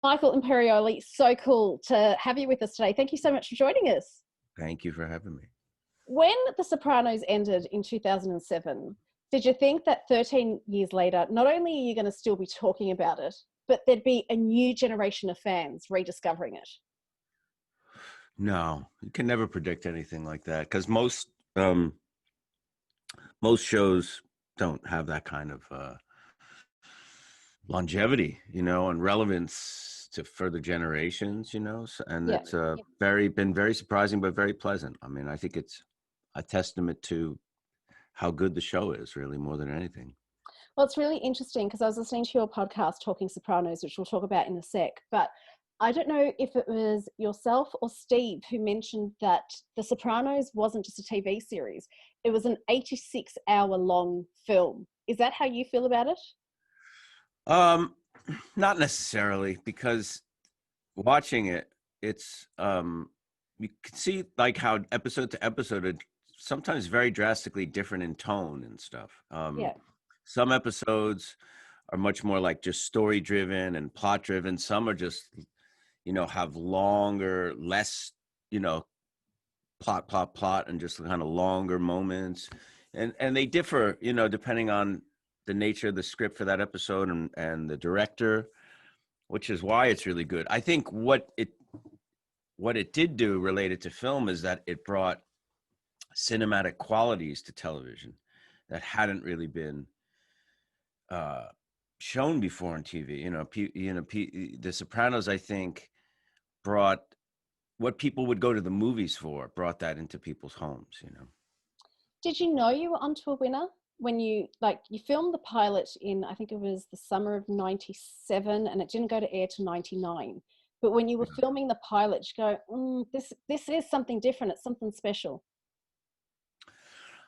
Michael Imperioli, so cool to have you with us today. Thank you so much for joining us. Thank you for having me. When The Sopranos ended in 2007, did you think that 13 years later, not only are you going to still be talking about it, but there'd be a new generation of fans rediscovering it? No, you can never predict anything like that because most shows don't have that kind of longevity, and relevance to further generations, and Yeah. it's been very surprising but very pleasant. I mean, I think it's a testament to how good the show is, really, more than anything. Well, it's really interesting because I was listening to your podcast, Talking Sopranos, which we'll talk about in a sec, but I don't know if it was yourself or Steve who mentioned that The Sopranos wasn't just a TV series. It was an 86-hour-long film. Is that how you feel about it? Not necessarily, because watching it, it's you can see like how episode to episode are sometimes very drastically different in tone and stuff. Yeah. Some episodes are much more like just story driven and plot driven. Some are just, have longer, less, plot, and just kind of longer moments. And they differ, depending on the nature of the script for that episode and the director, which is why it's really good. I think what it did do related to film is that it brought cinematic qualities to television that hadn't really been shown before on TV. The Sopranos, I think, brought what people would go to the movies for, brought that into people's homes. Did you know you were onto a winner when you filmed the pilot in, I think it was the summer of 97, and it didn't go to air to 99. But when you were filming the pilot, you go, this is something different. It's something special.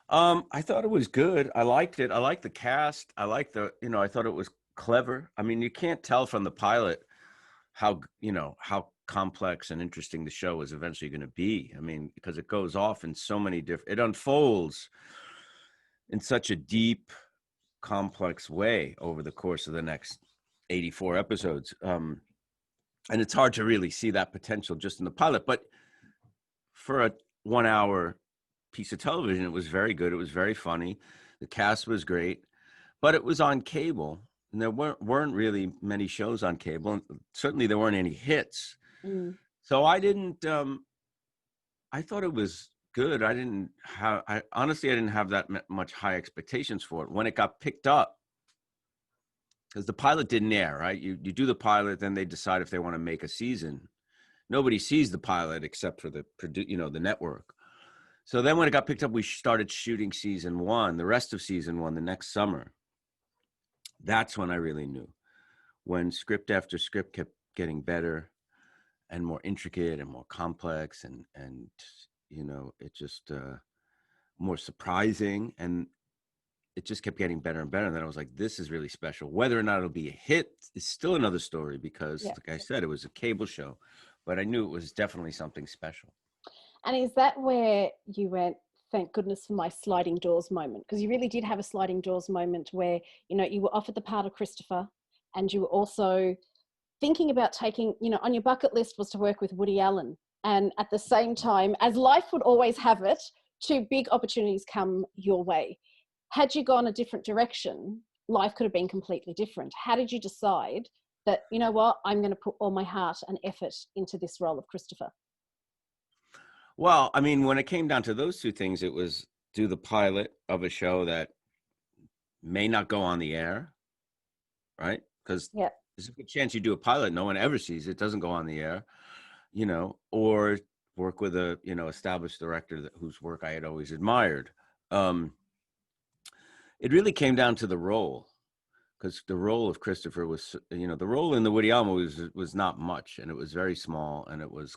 I thought it was good. I liked it. I liked the cast. I liked I thought it was clever. I mean, you can't tell from the pilot how complex and interesting the show is eventually going to be. I mean, because it goes off in so many it unfolds in such a deep, complex way over the course of the next 84 episodes. And it's hard to really see that potential just in the pilot. But for a 1 hour piece of television, it was very good. It was very funny. The cast was great, but it was on cable. And there weren't really many shows on cable, and certainly there weren't any hits. So I didn't. I thought it was good. I honestly didn't have that much high expectations for it when it got picked up, because the pilot didn't air. Right? You do the pilot, then they decide if they want to make a season. Nobody sees the pilot except for the network. So then when it got picked up, we started shooting season 1, the rest of season 1, the next summer. That's when I really knew, when script after script kept getting better and more intricate and more complex and it just more surprising, and it just kept getting better and better. And then I was like, this is really special. Whether or not it'll be a hit is still another story, because like I said, it was a cable show, but I knew it was definitely something special. And is that where you went, thank goodness for my sliding doors moment? Because you really did have a sliding doors moment where, you were offered the part of Christopher, and you were also thinking about taking, on your bucket list was to work with Woody Allen. And at the same time, as life would always have it, 2 big opportunities come your way. Had you gone a different direction, life could have been completely different. How did you decide that, you know what, I'm going to put all my heart and effort into this role of Christopher? Well, I mean, when it came down to those 2 things, it was do the pilot of a show that may not go on the air, right? Because there's a good chance you do a pilot no one ever sees, it doesn't go on the air, or work with a, established director whose work I had always admired. It really came down to the role, because the role of Christopher was, the role in the Woody Allen movie was not much, and it was very small, and it was,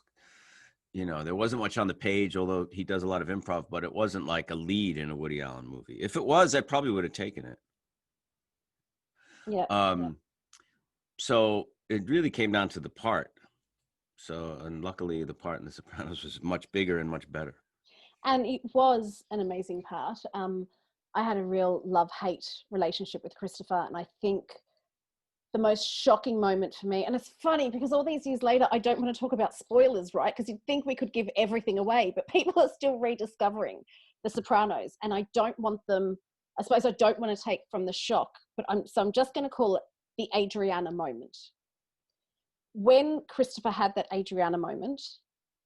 there wasn't much on the page, although he does a lot of improv, but it wasn't like a lead in a Woody Allen movie. If it was, I probably would have taken it. So it really came down to the part. So, and luckily the part in The Sopranos was much bigger and much better. And it was an amazing part. I had a real love-hate relationship with Christopher, and I think the most shocking moment for me. And it's funny because all these years later, I don't want to talk about spoilers, right? Because you'd think we could give everything away, but people are still rediscovering The Sopranos. And I don't want them, I suppose I don't want to take from the shock, but I'm just going to call it the Adriana moment. When Christopher had that Adriana moment,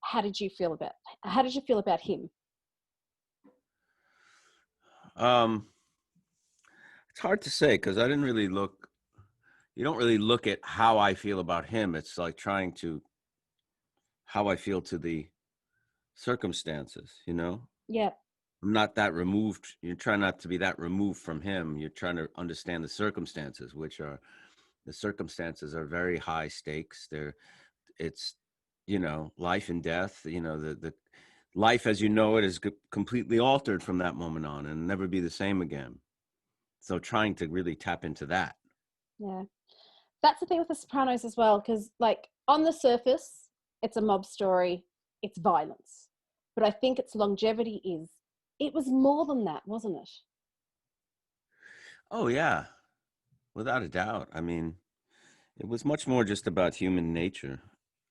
how did you feel about him? It's hard to say because I didn't really look. You don't really look at how I feel about him. It's like trying to how I feel to the circumstances. You know. Yeah. I'm not that removed. You're trying not to be that removed from him. You're trying to understand the circumstances, which are the circumstances are very high stakes. It's, life and death. The life as you know it is completely altered from that moment on and never be the same again. So trying to really tap into that. Yeah. That's the thing with The Sopranos as well, because like on the surface, it's a mob story, it's violence. But I think its longevity it was more than that, wasn't it? Oh, yeah, without a doubt. I mean, it was much more just about human nature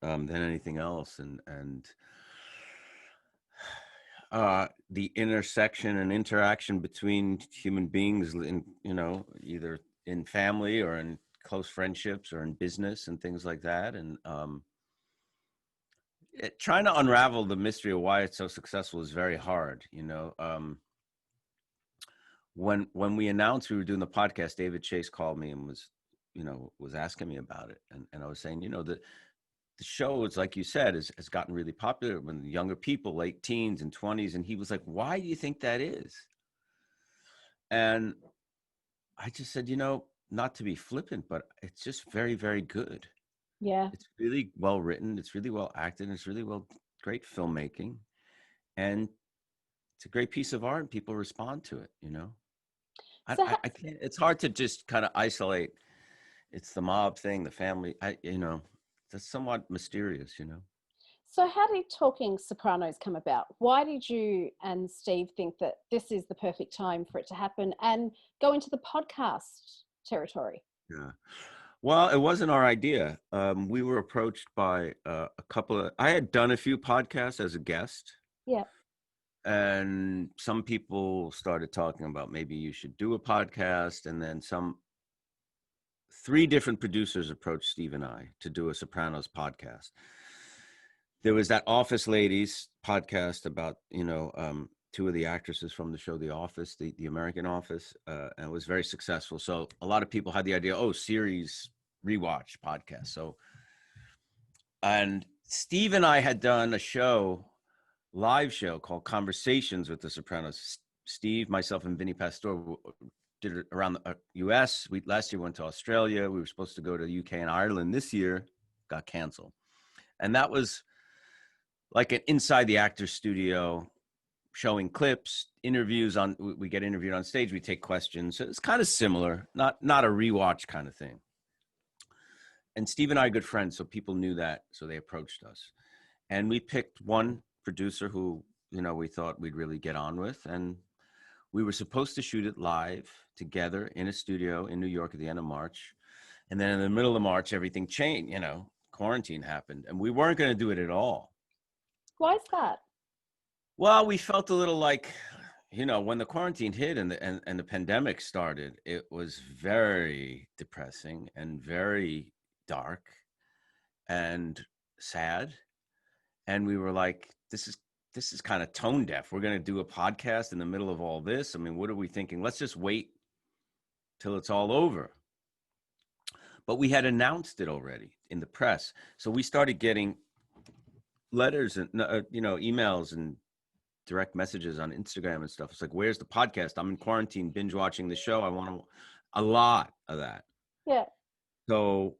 than anything else. And the intersection and interaction between human beings in, either in family or in close friendships or in business and things like that. And trying to unravel the mystery of why it's so successful is very hard. When we announced we were doing the podcast, David Chase called me and was asking me about it. And I was saying, the show, it's like you said, has gotten really popular when younger people, late teens and 20s. And he was like, why do you think that is? And I just said, not to be flippant, but it's just very, very good. Yeah. It's really well written. It's really well acted. And it's really great filmmaking. And it's a great piece of art and people respond to it, So I can't, it's hard to just kind of isolate. It's the mob thing, the family, that's somewhat mysterious, So how did Talking Sopranos come about? Why did you and Steve think that this is the perfect time for it to happen and go into the podcast territory? Yeah. Well, it wasn't our idea. We were approached by I had done a few podcasts as a guest. Yeah. And some people started talking about maybe you should do a podcast. And then 3 different producers approached Steve and I to do a Sopranos podcast. There was that Office Ladies podcast about, 2 of the actresses from the show, The Office, the American Office, and it was very successful. So a lot of people had the idea, series rewatch podcast. So, and Steve and I had done a live show called Conversations with the Sopranos. Steve, myself, and Vinny Pastore did it around the U.S. Last year went to Australia. We were supposed to go to the U.K. and Ireland. This year got canceled. And that was like an inside the actor's studio, showing clips, interviews we get interviewed on stage. We take questions. So it's kind of similar, not a rewatch kind of thing. And Steve and I are good friends, so people knew that. So they approached us. And we picked one producer who, we thought we'd really get on with. And we were supposed to shoot it live together in a studio in New York at the end of March. And then in the middle of March, everything changed, quarantine happened. And we weren't going to do it at all. Why is that? Well, we felt a little like, when the quarantine hit and the pandemic started, it was very depressing and very dark and sad. And we were like, this is kind of tone deaf. We're going to do a podcast in the middle of all this. I mean, what are we thinking? Let's just wait till it's all over. But we had announced it already in the press. So we started getting letters and, emails and direct messages on Instagram and stuff. It's like, where's the podcast? I'm in quarantine, binge watching the show. I want a lot of that. Yeah. So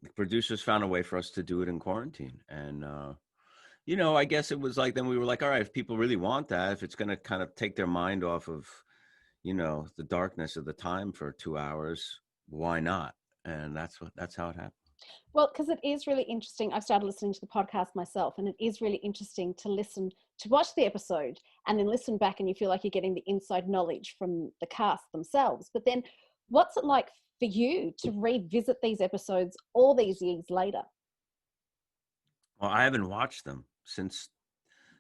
the producers found a way for us to do it in quarantine. And, I guess it was like, then we were like, all right, if people really want that, if it's going to kind of take their mind off of, the darkness of the time for 2 hours, why not? And that's how it happened. Well, because it is really interesting. I've started listening to the podcast myself, and it is really interesting to watch the episode and then listen back, and you feel like you're getting the inside knowledge from the cast themselves. But then what's it like for you to revisit these episodes all these years later? Well, I haven't watched them since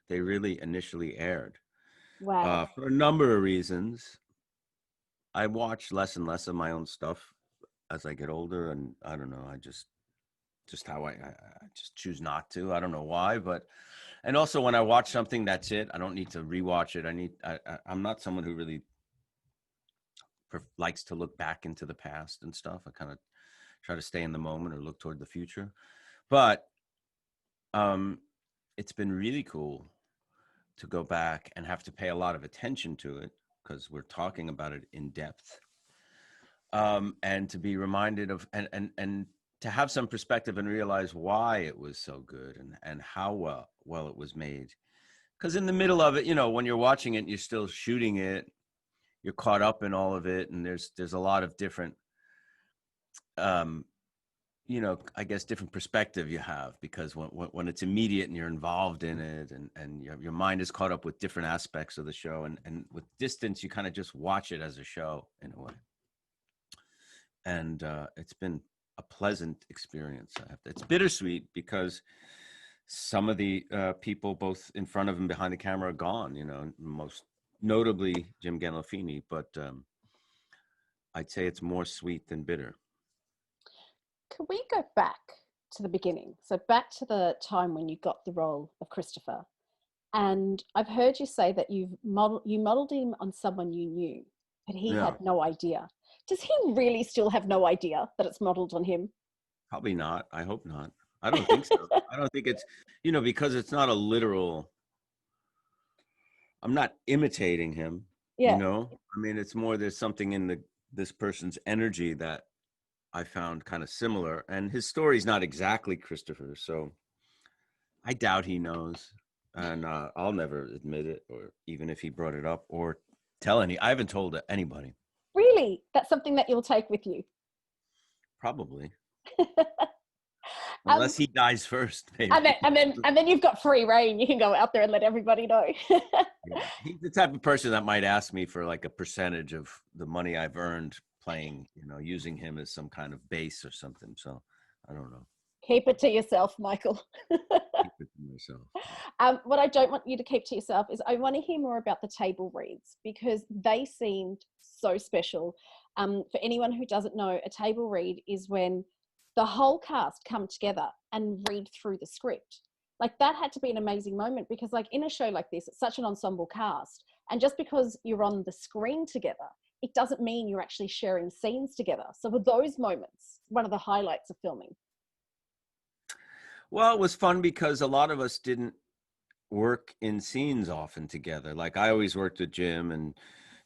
they really initially aired. Wow. For a number of reasons. I watch less and less of my own stuff as I get older, and I don't know, I just how I just choose not to. I don't know why, but and also when I watch something, that's it. I don't need to rewatch it. I'm not someone who really likes to look back into the past and stuff. I kind of try to stay in the moment or look toward the future. But it's been really cool to go back and have to pay a lot of attention to it because we're talking about it in depth. And to be reminded of and to have some perspective and realize why it was so good and how well it was made. Because in the middle of it, you know, when you're watching it, you're still shooting it, you're caught up in all of it, and there's a lot of different, you know, I guess different perspective you have, because when it's immediate and you're involved in it, and your mind is caught up with different aspects of the show, and with distance, you kind of just watch it as a show in a way. And it's been a pleasant experience. It's bittersweet because some of the people both in front of and behind the camera are gone, you know, most notably Jim Gandolfini, but I'd say it's more sweet than bitter. Can we go back to the beginning? So back to the time when you got the role of Christopher. And I've heard you say that you modeled him on someone you knew, but he had no idea. Does he really still have no idea that it's modeled on him? Probably not. I hope not. I don't think so. I don't think it's, you know, because it's not a literal, I'm not imitating him, you know? I mean, it's more there's something in this person's energy that I found kind of similar. And his story's not exactly Christopher, so I doubt he knows. And I'll never admit it, or even if he brought it up or tell I haven't told anybody. Really? That's something that you'll take with you? Probably. Unless he dies first, maybe. And then you've got free reign. You can go out there and let everybody know. Yeah. He's the type of person that might ask me for like a percentage of the money I've earned playing, you know, using him as some kind of base or something. So I don't know. Keep it to yourself, Michael. Keep it to myself. What I don't want you to keep to yourself is I want to hear more about the table reads, because they seemed so special. For anyone who doesn't know, a table read is when the whole cast come together and read through the script. Like, that had to be an amazing moment, because like in a show like this, it's such an ensemble cast. And just because you're on the screen together, it doesn't mean you're actually sharing scenes together. So were those moments one of the highlights of filming? Well, it was fun because a lot of us didn't work in scenes often together. Like I always worked with Jim and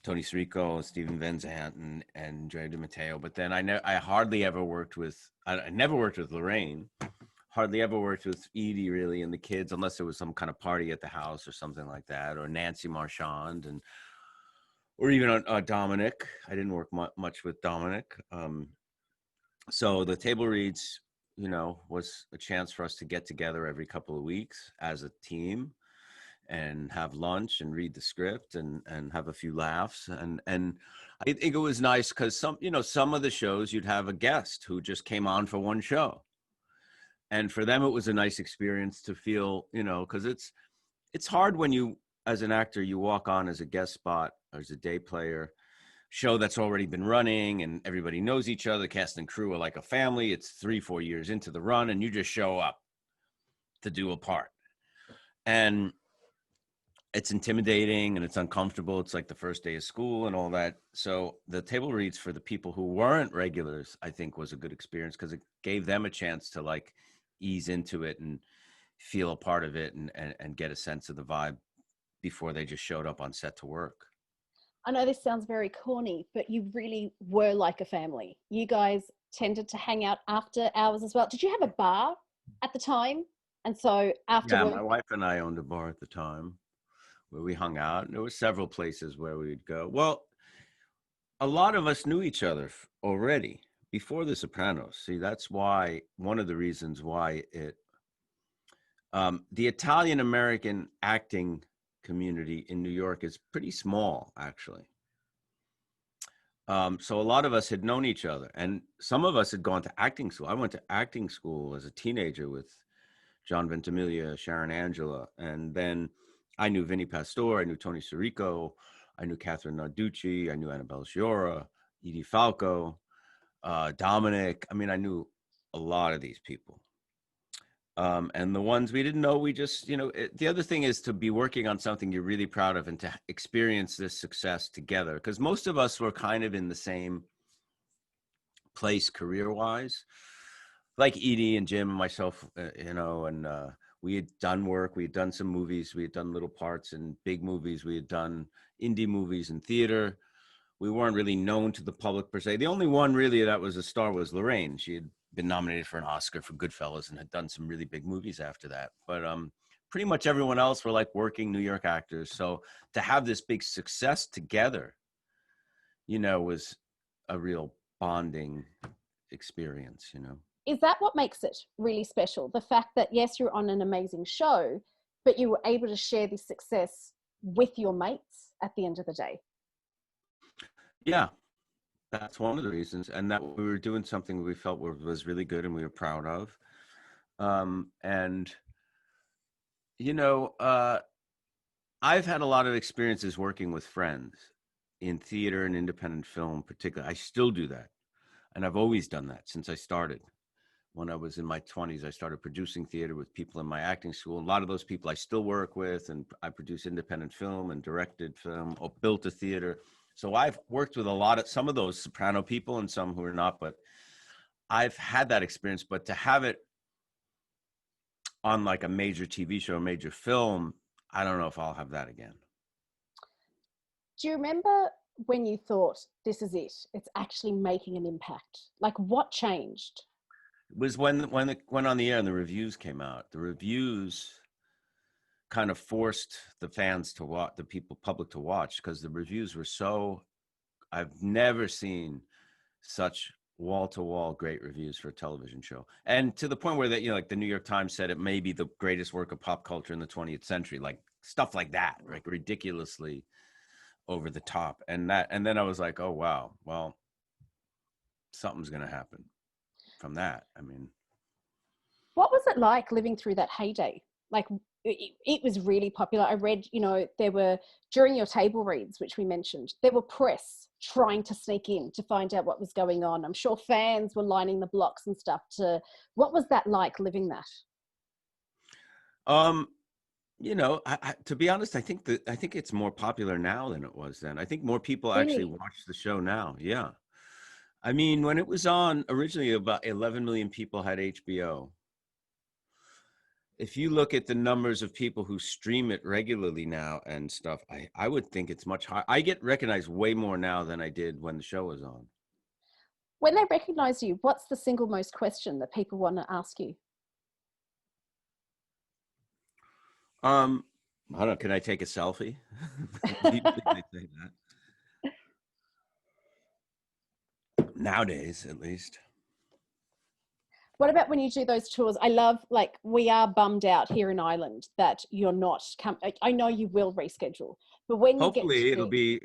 Tony Sirico and Steven Van Zandt and Dre DiMatteo. But then I hardly ever worked with, I never worked with Lorraine, hardly ever worked with Edie really and the kids, unless there was some kind of party at the house or something like that, or Nancy Marchand or even Dominic. I didn't work much with Dominic. So the table reads, you know, was a chance for us to get together every couple of weeks as a team and have lunch and read the script and have a few laughs. And I think it was nice because some of the shows you'd have a guest who just came on for one show. And for them, it was a nice experience to feel, you know, because it's hard when you, as an actor, you walk on as a guest spot or as a day player, show that's already been running and everybody knows each other, cast and crew are like a family. It's 3-4 years into the run and you just show up to do a part. And it's intimidating and it's uncomfortable. It's like the first day of school and all that. So the table reads for the people who weren't regulars, I think was a good experience because it gave them a chance to like ease into it and feel a part of it and get a sense of the vibe before they just showed up on set to work. I know this sounds very corny, but you really were like a family. You guys tended to hang out after hours as well. Did you have a bar at the time? And so after my wife and I owned a bar at the time where we hung out. And there were several places where we'd go. Well, a lot of us knew each other already before The Sopranos. See, that's why, one of the reasons why the Italian-American acting community in New York is pretty small, actually. So a lot of us had known each other, and some of us had gone to acting school. I went to acting school as a teenager with John Ventimiglia, Sharon Angela, and then I knew Vinnie Pastore, I knew Tony Sirico, I knew Catherine Narducci, I knew Annabelle Sciorra, Edie Falco, Dominic. I mean, I knew a lot of these people. And the ones we didn't know, we just, the other thing is to be working on something you're really proud of and to experience this success together. Because most of us were kind of in the same place career-wise, like Edie and Jim and myself, and we had done work. We had done some movies. We had done little parts in big movies. We had done indie movies and theater. We weren't really known to the public per se. The only one really that was a star was Lorraine. She had been nominated for an Oscar for Goodfellas and had done some really big movies after that. But pretty much everyone else were like working New York actors. So to have this big success together, was a real bonding experience, Is that what makes it really special? The fact that, yes, you're on an amazing show, but you were able to share this success with your mates at the end of the day. Yeah, that's one of the reasons. And that we were doing something we felt was really good and we were proud of. I've had a lot of experiences working with friends in theater and independent film, particularly. I still do that. And I've always done that since I started. When I was in my 20s, I started producing theater with people in my acting school. A lot of those people I still work with, and I produce independent film and directed film, or built a theater. So I've worked with some of those soprano people and some who are not, but I've had that experience. But to have it on like a major TV show, a major film, I don't know if I'll have that again. Do you remember when you thought, this is it, it's actually making an impact? Like, what changed? It was when it went on the air and the reviews came out. The reviews kind of forced the fans to watch, public to watch, because the reviews were I've never seen such wall-to-wall great reviews for a television show. And to the point where like the New York Times said it may be the greatest work of pop culture in the 20th century, like stuff like that, like ridiculously over the top. And then I was like, oh, wow, well, something's going to happen from that. I mean, what was it like living through that heyday? Like, it was really popular. I read, there were, during your table reads, which we mentioned, there were press trying to sneak in to find out what was going on. I'm sure fans were lining the blocks and stuff what was that like, living that? To be honest, I think it's more popular now than it was then. I think more people actually watch the show now. Yeah. I mean, when it was on originally, about 11 million people had HBO. If you look at the numbers of people who stream it regularly now and stuff, I would think it's much higher. I get recognized way more now than I did when the show was on. When they recognize you, what's the single most question that people want to ask you? I don't know. Can I take a selfie? They say that. Nowadays, at least. What about when you do those tours? I love, like, we are bummed out here in Ireland that you're not I know you will reschedule, but when hopefully it'll be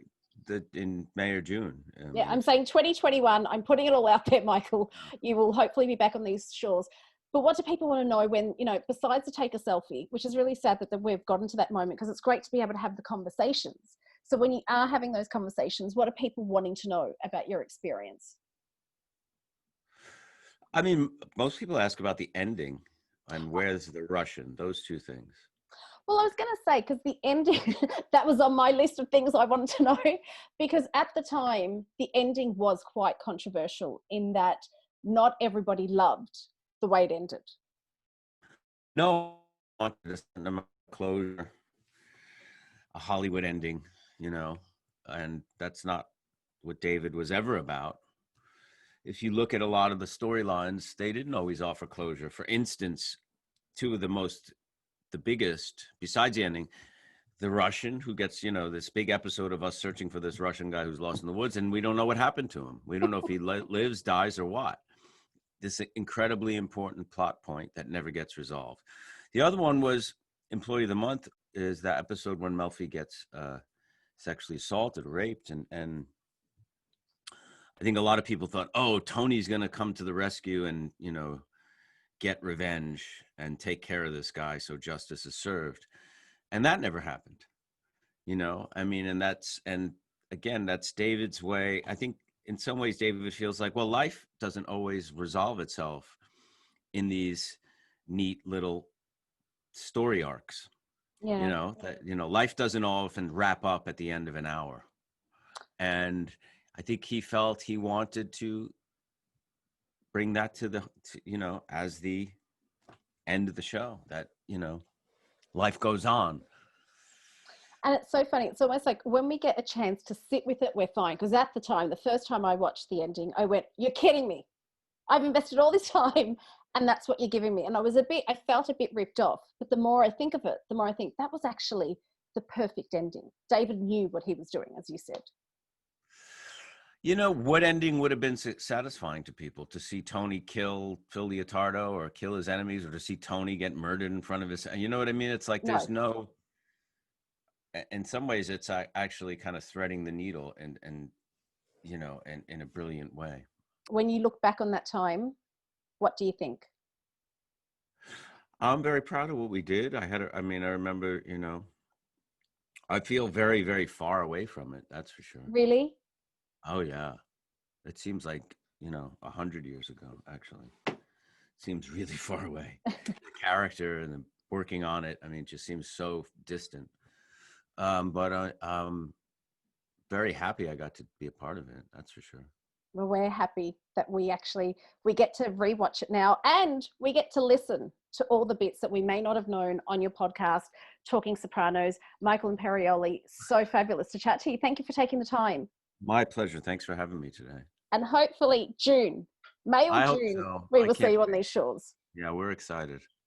in May or June. Yeah, I'm saying 2021. I'm putting it all out there, Michael. You will hopefully be back on these shores. But what do people want to know when, besides to take a selfie, which is really sad that we've gotten to that moment, because it's great to be able to have the conversations. So when you are having those conversations, what are people wanting to know about your experience? I mean, most people ask about the ending and where's the Russian, those two things. Well, I was going to say, because the ending, that was on my list of things I wanted to know, because at the time, the ending was quite controversial in that not everybody loved the way it ended. No, I wanted to closure, a Hollywood ending, and that's not what David was ever about. If you look at a lot of the storylines, they didn't always offer closure. For instance, two of the biggest, besides the ending, the Russian who gets, this big episode of us searching for this Russian guy who's lost in the woods, and we don't know what happened to him. We don't know if he lives, dies, or what. This incredibly important plot point that never gets resolved. The other one was Employee of the Month, is that episode when Melfi gets sexually assaulted, raped, and I think a lot of people thought, oh, Tony's going to come to the rescue and, you know, get revenge and take care of this guy so justice is served. And that never happened, you know. I mean, and again, that's David's way. I think in some ways David feels like, well, life doesn't always resolve itself in these neat little story arcs. Yeah. You know, that, you know, life doesn't often wrap up at the end of an hour. And I think he felt he wanted to bring that to you know, as the end of the show, that, you know, life goes on. And it's so funny. It's almost like when we get a chance to sit with it, we're fine. Because at the time, the first time I watched the ending, I went, you're kidding me. I've invested all this time and that's what you're giving me. And I felt a bit ripped off. But the more I think of it, the more I think that was actually the perfect ending. David knew what he was doing, as you said. You know, what ending would have been satisfying to people? To see Tony kill Phil Leotardo or kill his enemies, or to see Tony get murdered in front of his, you know what I mean? It's like, there's no, in some ways it's actually kind of threading the needle and you know, in a brilliant way. When you look back on that time, what do you think? I'm very proud of what we did. I remember, you know, I feel very, very far away from it. That's for sure. Really? Oh yeah. It seems like, you know, 100 years ago, actually. Seems really far away. The character and the working on it, I mean, it just seems so distant. But I'm very happy I got to be a part of it. That's for sure. Well, we're happy that we get to rewatch it now, and we get to listen to all the bits that we may not have known on your podcast, Talking Sopranos. Michael Imperioli, so fabulous to chat to you. Thank you for taking the time. My pleasure. Thanks for having me today. And hopefully May or June, So. we will see you on these shores. Yeah, we're excited.